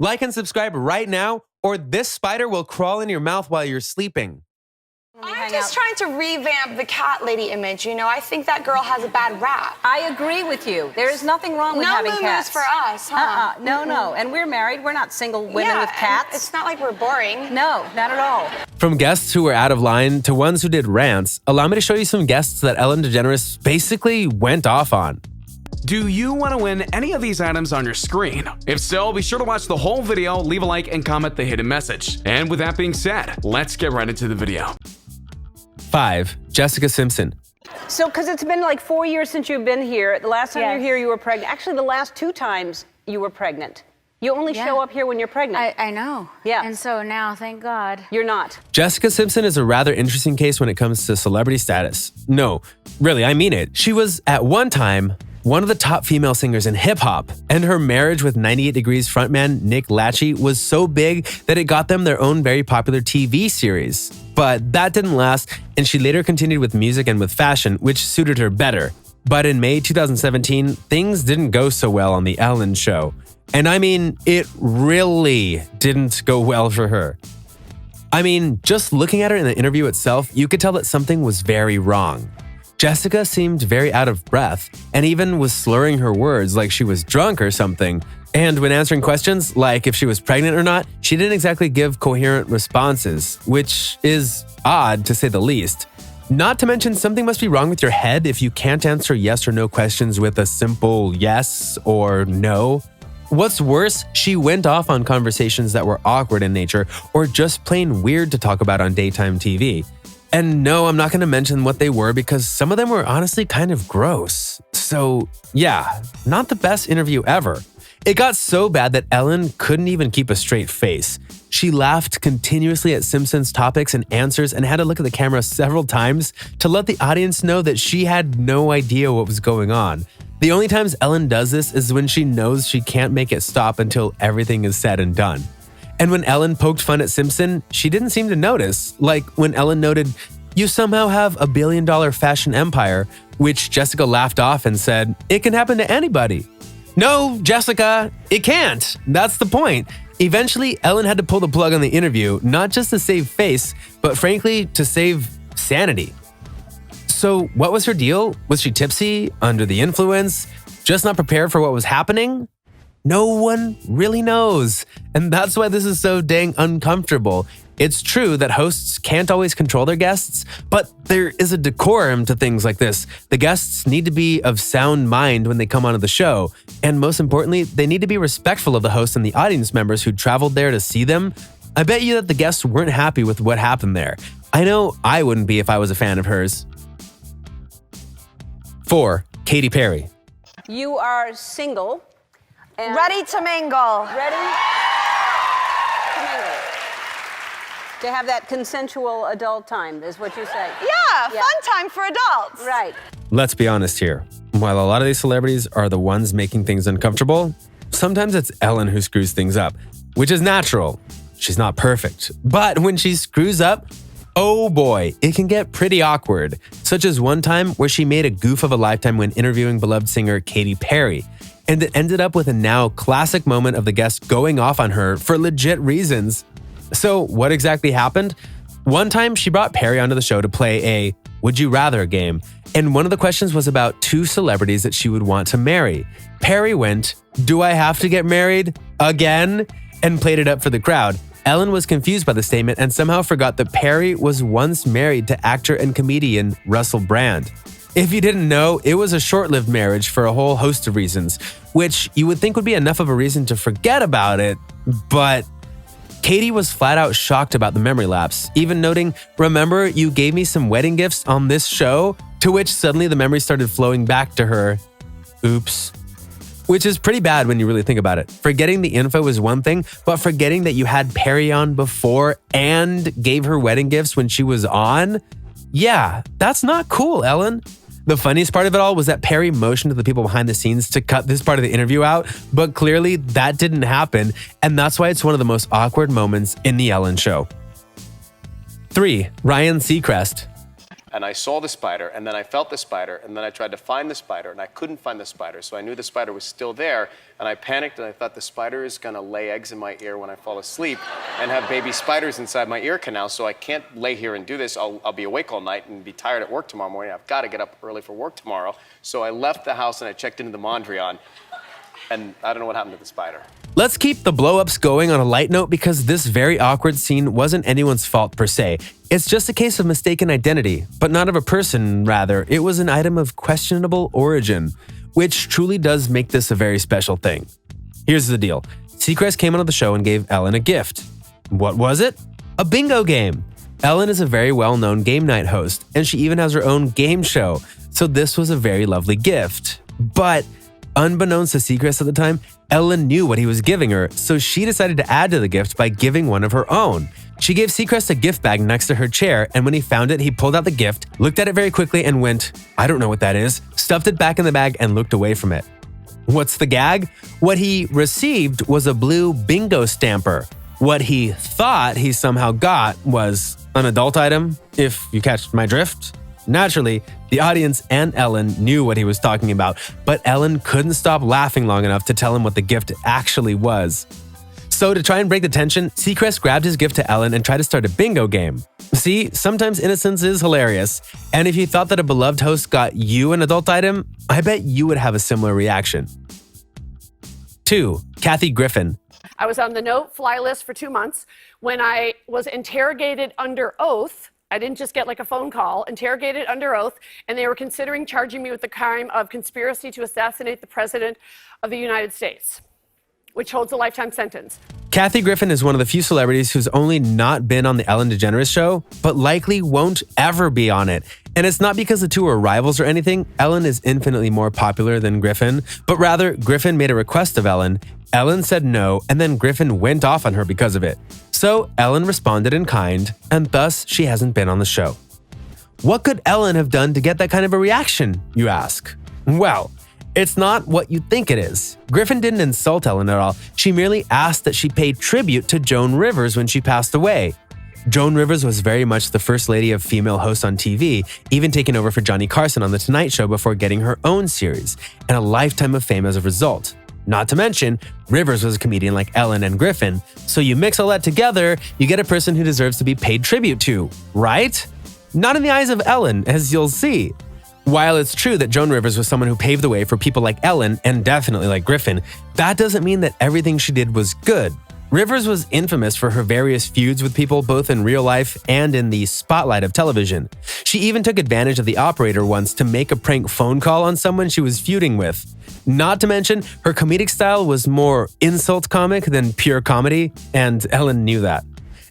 Like and subscribe right now, or this spider will crawl in your mouth while you're sleeping. I'm just trying to revamp the cat lady image, you know? I think that girl has a bad rap. I agree with you. There is nothing wrong with having cats. No for us, huh? No. And we're married. We're not single women with cats. It's not like we're boring. No, not at all. From guests who were out of line to ones who did rants, allow me to show you some guests that Ellen DeGeneres basically went off on. Do you want to win any of these items on your screen? If so, be sure to watch the whole video, leave a like, and comment the hidden message. And with that being said, let's get right into the video. 5. Jessica Simpson. So, because it's been like 4 years since you've been here. The last time you were here, you were pregnant. Actually, the last 2 times you were pregnant. You only show up here when you're pregnant. I know. Yeah. And so now, thank God. You're not. Jessica Simpson is a rather interesting case when it comes to celebrity status. No, really, I mean it. She was, at one time, one of the top female singers in hip-hop, and her marriage with 98 Degrees frontman Nick Lachey was so big that it got them their own very popular TV series. But that didn't last, and she later continued with music and with fashion, which suited her better. But in May 2017, things didn't go so well on The Ellen Show. And I mean, it really didn't go well for her. I mean, just looking at her in the interview itself, you could tell that something was very wrong. Jessica seemed very out of breath and even was slurring her words like she was drunk or something. And when answering questions, like if she was pregnant or not, she didn't exactly give coherent responses, which is odd to say the least. Not to mention, something must be wrong with your head if you can't answer yes or no questions with a simple yes or no. What's worse, she went off on conversations that were awkward in nature or just plain weird to talk about on daytime TV. And no, I'm not going to mention what they were because some of them were honestly kind of gross. So yeah, not the best interview ever. It got so bad that Ellen couldn't even keep a straight face. She laughed continuously at Simpson's topics and answers and had to look at the camera several times to let the audience know that she had no idea what was going on. The only times Ellen does this is when she knows she can't make it stop until everything is said and done. And when Ellen poked fun at Simpson, she didn't seem to notice, like when Ellen noted, "You somehow have $1 billion fashion empire," which Jessica laughed off and said, "It can happen to anybody." No, Jessica, it can't. That's the point. Eventually, Ellen had to pull the plug on the interview, not just to save face, but frankly, to save sanity. So what was her deal? Was she tipsy, under the influence, just not prepared for what was happening? No one really knows. And that's why this is so dang uncomfortable. It's true that hosts can't always control their guests, but there is a decorum to things like this. The guests need to be of sound mind when they come onto the show. And most importantly, they need to be respectful of the host and the audience members who traveled there to see them. I bet you that the guests weren't happy with what happened there. I know I wouldn't be if I was a fan of hers. 4. Katy Perry. You are single. And Ready to mingle. Ready to mingle. To have that consensual adult time, is what you say. Yeah, fun time for adults. Right. Let's be honest here. While a lot of these celebrities are the ones making things uncomfortable, sometimes it's Ellen who screws things up, which is natural. She's not perfect. But when she screws up, oh boy, it can get pretty awkward. Such as one time where she made a goof of a lifetime when interviewing beloved singer Katy Perry. And it ended up with a now classic moment of the guest going off on her for legit reasons. So what exactly happened? One time she brought Perry onto the show to play a Would You Rather game. And one of the questions was about 2 celebrities that she would want to marry. Perry went, "Do I have to get married? Again?" and played it up for the crowd. Ellen was confused by the statement and somehow forgot that Perry was once married to actor and comedian Russell Brand. If you didn't know, it was a short-lived marriage for a whole host of reasons, which you would think would be enough of a reason to forget about it, but Katy was flat out shocked about the memory lapse, even noting, "Remember, you gave me some wedding gifts on this show?" To which suddenly the memory started flowing back to her. Oops. Which is pretty bad when you really think about it. Forgetting the info is one thing, but forgetting that you had Perry on before and gave her wedding gifts when she was on? Yeah, that's not cool, Ellen. The funniest part of it all was that Perry motioned to the people behind the scenes to cut this part of the interview out, but clearly that didn't happen, and that's why it's one of the most awkward moments in The Ellen Show. 3. Ryan Seacrest. And I saw the spider, and then I felt the spider, and then I tried to find the spider, and I couldn't find the spider. So I knew the spider was still there, and I panicked, and I thought the spider is gonna lay eggs in my ear when I fall asleep and have baby spiders inside my ear canal, so I can't lay here and do this. I'll be awake all night and be tired at work tomorrow morning. I've gotta get up early for work tomorrow. So I left the house and I checked into the Mondrian, and I don't know what happened to the spider. Let's keep the blow-ups going on a light note because this very awkward scene wasn't anyone's fault per se. It's just a case of mistaken identity, but not of a person, rather. It was an item of questionable origin, which truly does make this a very special thing. Here's the deal. Seacrest came onto the show and gave Ellen a gift. What was it? A bingo game. Ellen is a very well-known game night host, and she even has her own game show, so this was a very lovely gift. But unbeknownst to Seacrest at the time, Ellen knew what he was giving her, so she decided to add to the gift by giving one of her own. She gave Seacrest a gift bag next to her chair, and when he found it, he pulled out the gift, looked at it very quickly, and went, "I don't know what that is," stuffed it back in the bag, and looked away from it. What's the gag? What he received was a blue bingo stamper. What he thought he somehow got was an adult item, if you catch my drift. Naturally, the audience and Ellen knew what he was talking about, but Ellen couldn't stop laughing long enough to tell him what the gift actually was. So to try and break the tension, Seacrest grabbed his gift to Ellen and tried to start a bingo game. See, sometimes innocence is hilarious, and if you thought that a beloved host got you an adult item, I bet you would have a similar reaction. 2. Kathy Griffin. I was on the no-fly list for 2 months. When I was interrogated under oath, I didn't just get like a phone call, interrogated under oath, and they were considering charging me with the crime of conspiracy to assassinate the President of the United States, which holds a lifetime sentence. Kathy Griffin is one of the few celebrities who's only not been on the Ellen DeGeneres show, but likely won't ever be on it. And it's not because the two are rivals or anything. Ellen is infinitely more popular than Griffin, but rather Griffin made a request of Ellen. Ellen said no, and then Griffin went off on her because of it. So Ellen responded in kind, and thus she hasn't been on the show. What could Ellen have done to get that kind of a reaction, you ask? Well, it's not what you think it is. Griffin didn't insult Ellen at all. She merely asked that she pay tribute to Joan Rivers when she passed away. Joan Rivers was very much the first lady of female hosts on TV, even taking over for Johnny Carson on The Tonight Show before getting her own series, and a lifetime of fame as a result. Not to mention, Rivers was a comedian like Ellen and Griffin, so you mix all that together, you get a person who deserves to be paid tribute to, right? Not in the eyes of Ellen, as you'll see. While it's true that Joan Rivers was someone who paved the way for people like Ellen, and definitely like Griffin, that doesn't mean that everything she did was good. Rivers was infamous for her various feuds with people both in real life and in the spotlight of television. She even took advantage of the operator once to make a prank phone call on someone she was feuding with. Not to mention, her comedic style was more insult comic than pure comedy, and Ellen knew that.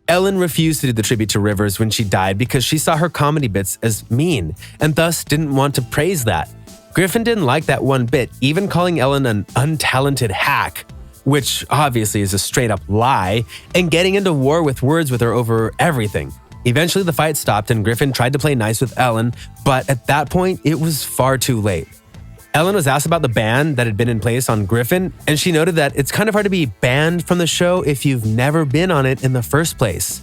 Ellen refused to do the tribute to Rivers when she died because she saw her comedy bits as mean, and thus didn't want to praise that. Griffin didn't like that one bit, even calling Ellen an untalented hack, which obviously is a straight-up lie, and getting into war with words with her over everything. Eventually, the fight stopped and Griffin tried to play nice with Ellen, but at that point, it was far too late. Ellen was asked about the ban that had been in place on Griffin, and she noted that it's kind of hard to be banned from the show if you've never been on it in the first place.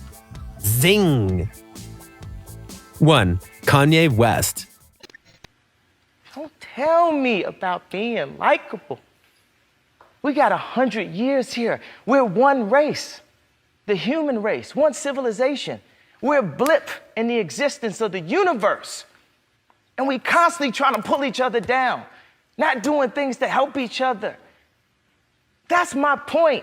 Zing! 1. Kanye West. Don't tell me about being likable. We got 100 years here. We're one race, the human race, one civilization. We're a blip in the existence of the universe. And we constantly trying to pull each other down, not doing things to help each other. That's my point.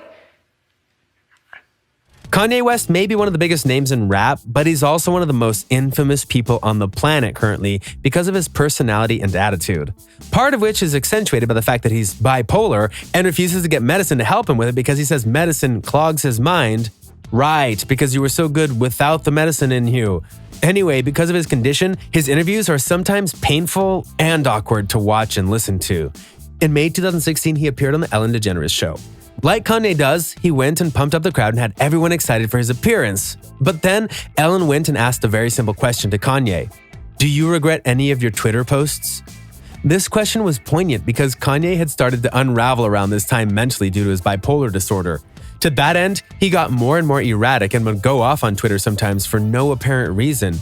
Kanye West may be one of the biggest names in rap, but he's also one of the most infamous people on the planet currently because of his personality and attitude. Part of which is accentuated by the fact that he's bipolar and refuses to get medicine to help him with it because he says medicine clogs his mind. Right, because you were so good without the medicine in you. Anyway, because of his condition, his interviews are sometimes painful and awkward to watch and listen to. In May 2016, he appeared on the Ellen DeGeneres show. Like Kanye does, he went and pumped up the crowd and had everyone excited for his appearance. But then, Ellen went and asked a very simple question to Kanye. Do you regret any of your Twitter posts? This question was poignant because Kanye had started to unravel around this time mentally due to his bipolar disorder. To that end, he got more and more erratic and would go off on Twitter sometimes for no apparent reason.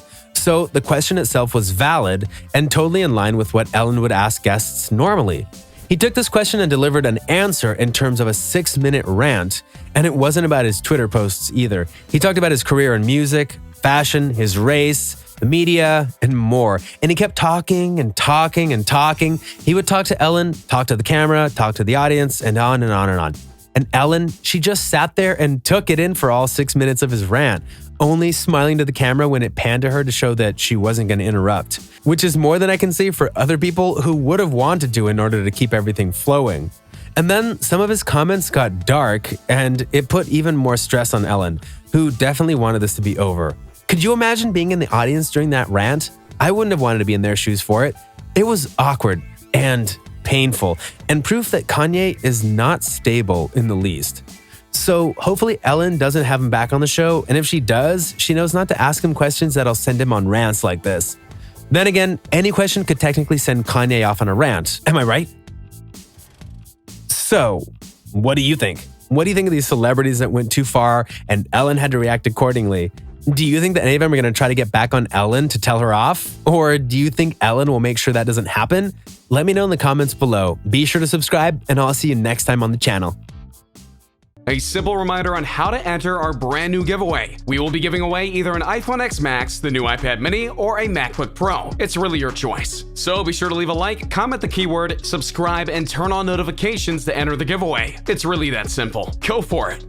So the question itself was valid and totally in line with what Ellen would ask guests normally. He took this question and delivered an answer in terms of a 6-minute rant, and it wasn't about his Twitter posts either. He talked about his career in music, fashion, his race, the media, and more. And he kept talking and talking and talking. He would talk to Ellen, talk to the camera, talk to the audience, and on and on and on. And Ellen, she just sat there and took it in for all 6 minutes of his rant, only smiling to the camera when it panned to her to show that she wasn't going to interrupt, which is more than I can say for other people who would have wanted to in order to keep everything flowing. And then some of his comments got dark, and it put even more stress on Ellen, who definitely wanted this to be over. Could you imagine being in the audience during that rant? I wouldn't have wanted to be in their shoes for it. It was awkward and painful, and proof that Kanye is not stable in the least. So hopefully Ellen doesn't have him back on the show, and if she does, she knows not to ask him questions that'll send him on rants like this. Then again, any question could technically send Kanye off on a rant, am I right? So, what do you think? What do you think of these celebrities that went too far and Ellen had to react accordingly? Do you think that any of them are going to try to get back on Ellen to tell her off? Or do you think Ellen will make sure that doesn't happen? Let me know in the comments below. Be sure to subscribe, and I'll see you next time on the channel. A simple reminder on how to enter our brand new giveaway. We will be giving away either an iPhone X Max, the new iPad mini, or a MacBook Pro. It's really your choice. So be sure to leave a like, comment the keyword, subscribe, and turn on notifications to enter the giveaway. It's really that simple. Go for it.